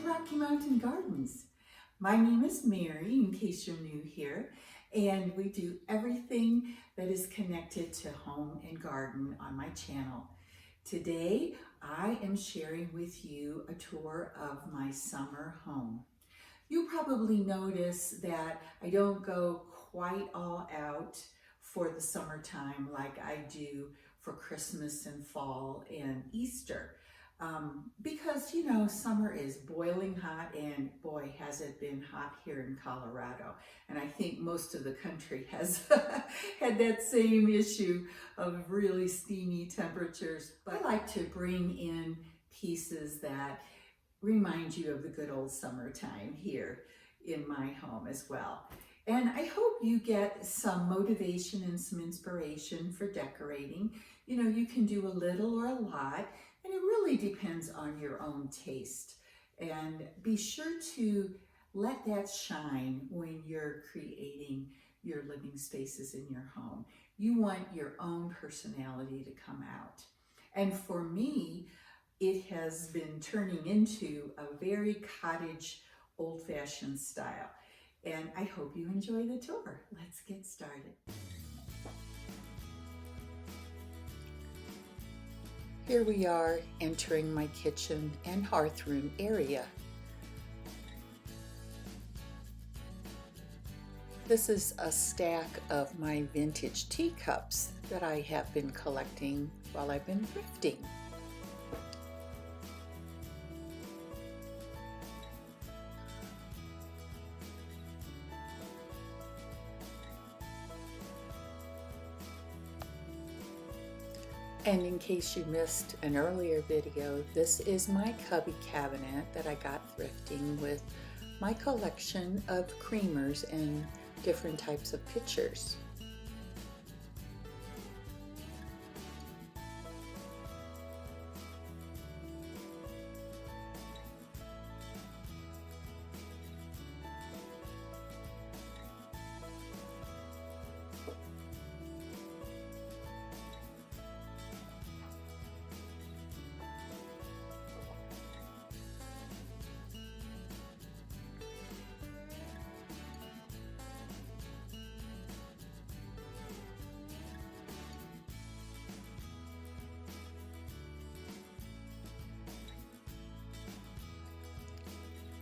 Rocky Mountain Gardens. My name is Mary, in case you're new here, and we do everything that is connected to home and garden on my channel. Today, I am sharing with you a tour of my summer home. You probably notice that I don't go quite all out for the summertime like I do for Christmas and fall and Easter. Because, you know, summer is boiling hot, and boy, has it been hot here in Colorado. And I think most of the country has had that same issue of really steamy temperatures. But I like to bring in pieces that remind you of the good old summertime here in my home as well. And I hope you get some motivation and some inspiration for decorating. You know, you can do a little or a lot, and it really depends on your own taste. And be sure to let that shine when you're creating your living spaces in your home. You want your own personality to come out. And for me, it has been turning into a very cottage, old-fashioned style. And I hope you enjoy the tour. Let's get started. Here we are entering my kitchen and hearth room area. This is a stack of my vintage teacups that I have been collecting while I've been thrifting. And in case you missed an earlier video, this is my cubby cabinet that I got thrifting with my collection of creamers and different types of pitchers.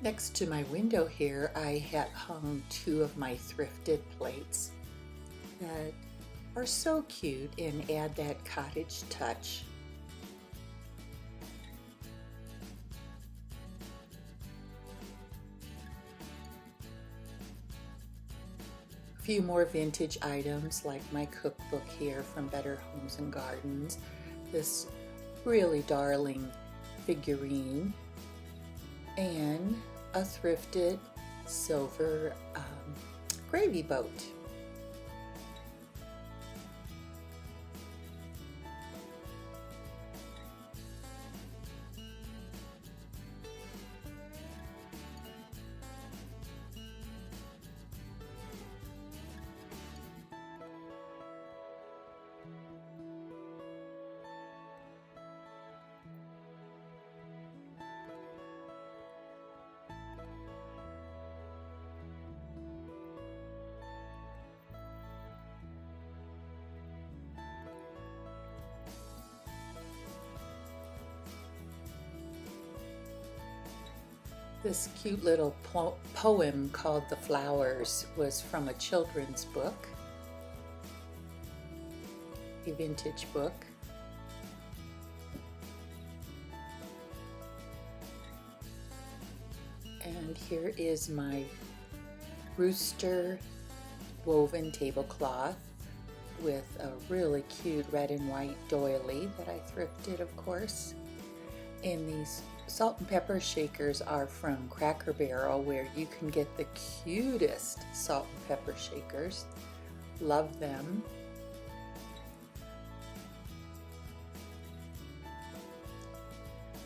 Next to my window here, I had hung two of my thrifted plates that are so cute and add that cottage touch. A few more vintage items like my cookbook here from Better Homes and Gardens, this really darling figurine, and a thrifted silver gravy boat. This cute little poem called The Flowers was from a children's book, a vintage book. And here is my rooster woven tablecloth with a really cute red and white doily that I thrifted, of course. And these salt and pepper shakers are from Cracker Barrel, where you can get the cutest salt and pepper shakers. Love them.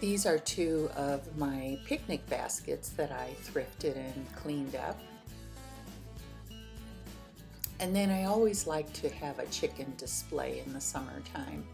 These are two of my picnic baskets that I thrifted and cleaned up. And then I always like to have a chicken display in the summertime.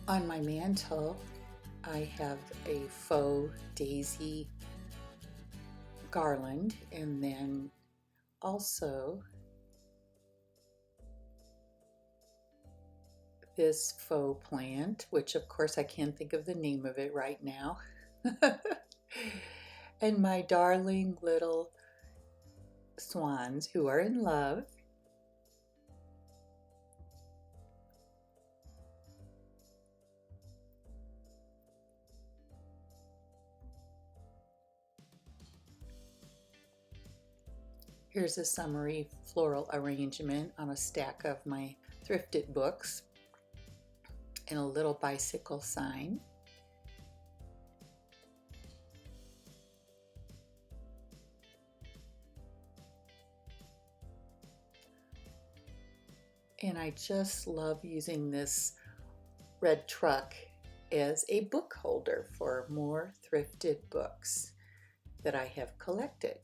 On my mantel, I have a faux daisy garland, and then also this faux plant, which of course I can't think of the name of it right now. And my darling little swans who are in love. Here's a summary floral arrangement on a stack of my Thrifted books and a little bicycle sign. And I just love using this red truck as a book holder for more thrifted books that I have collected.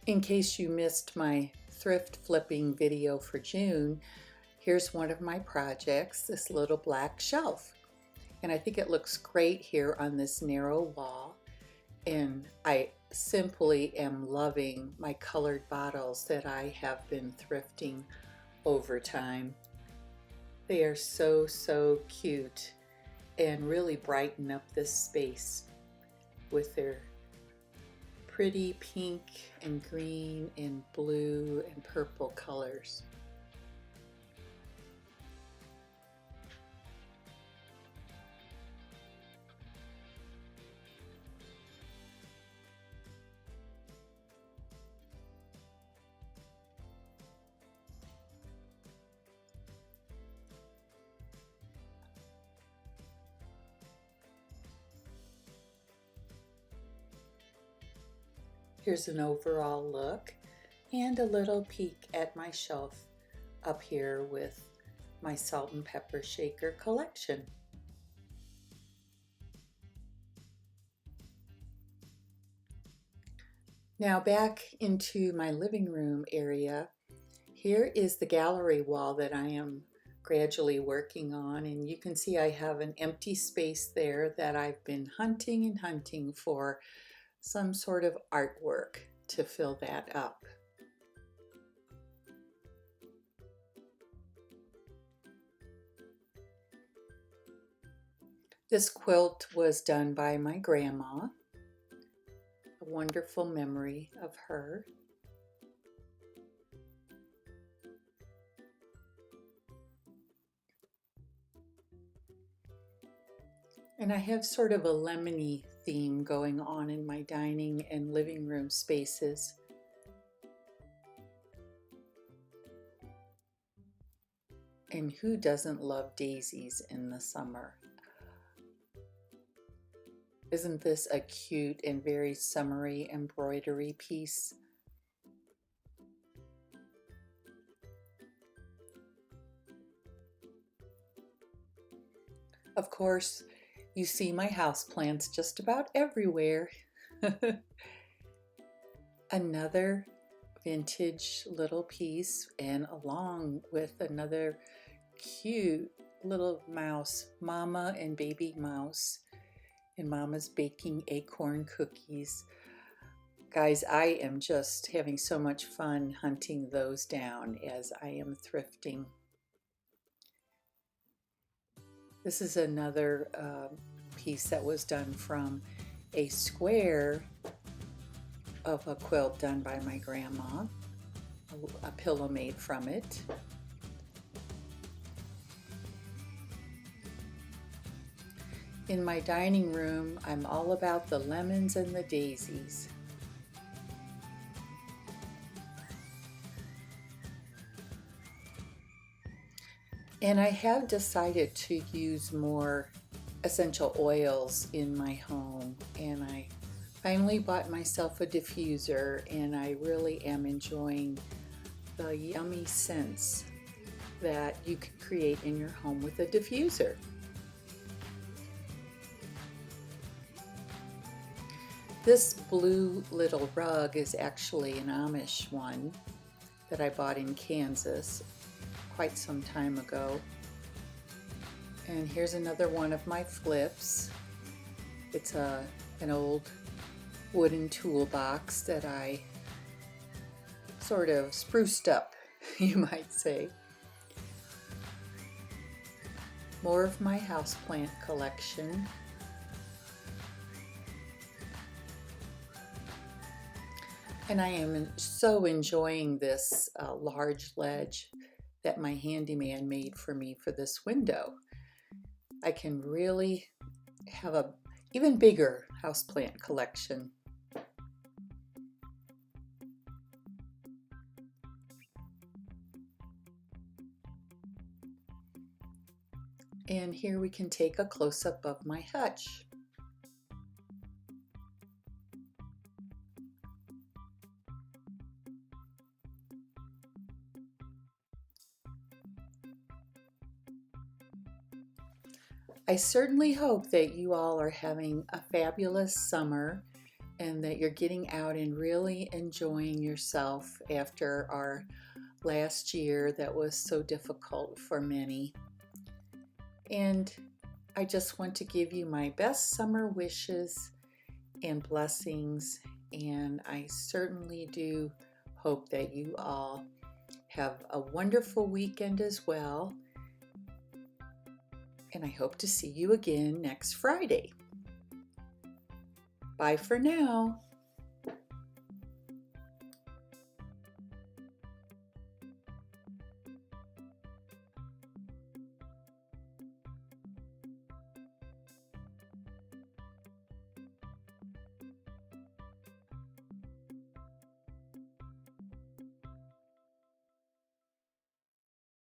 In case you missed my thrift flipping video for June, here's one of my projects, this little black shelf. And I think it looks great here on this narrow wall. And I simply am loving my colored bottles that I have been thrifting over time. They are so, so cute and really brighten up this space with their pretty pink and green and blue and purple colors. Here's an overall look and a little peek at my shelf up here with my salt and pepper shaker collection. Now back into my living room area. Here is the gallery wall that I am gradually working on, and you can see I have an empty space there that I've been hunting and hunting for some sort of artwork to fill that up. This quilt was done by my grandma, a wonderful memory of her. And I have sort of a lemony theme going on in my dining and living room spaces. And who doesn't love daisies in the summer? Isn't this a cute and very summery embroidery piece? Of course, you see my houseplants just about everywhere. Another vintage little piece, and along with another cute little mouse, Mama and baby mouse, and Mama's baking acorn cookies. Guys, I am just having so much fun hunting those down as I am thrifting. This is another piece that was done from a square of a quilt done by my grandma, a pillow made from it. In my dining room, I'm all about the lemons and the daisies. And I have decided to use more essential oils in my home, and I finally bought myself a diffuser, and I really am enjoying the yummy scents that you can create in your home with a diffuser. This blue little rug is actually an Amish one that I bought in Kansas quite some time ago. And here's another one of my flips. It's an old wooden toolbox that I sort of spruced up, you might say. More of my houseplant collection. And I am so enjoying this large ledge that my handyman made for me for this window. I can really have a even bigger houseplant collection. And here we can take a close-up of my hutch. I certainly hope that you all are having a fabulous summer and that you're getting out and really enjoying yourself after our last year that was so difficult for many. And I just want to give you my best summer wishes and blessings, and I certainly do hope that you all have a wonderful weekend as well. And I hope to see you again next Friday. Bye for now.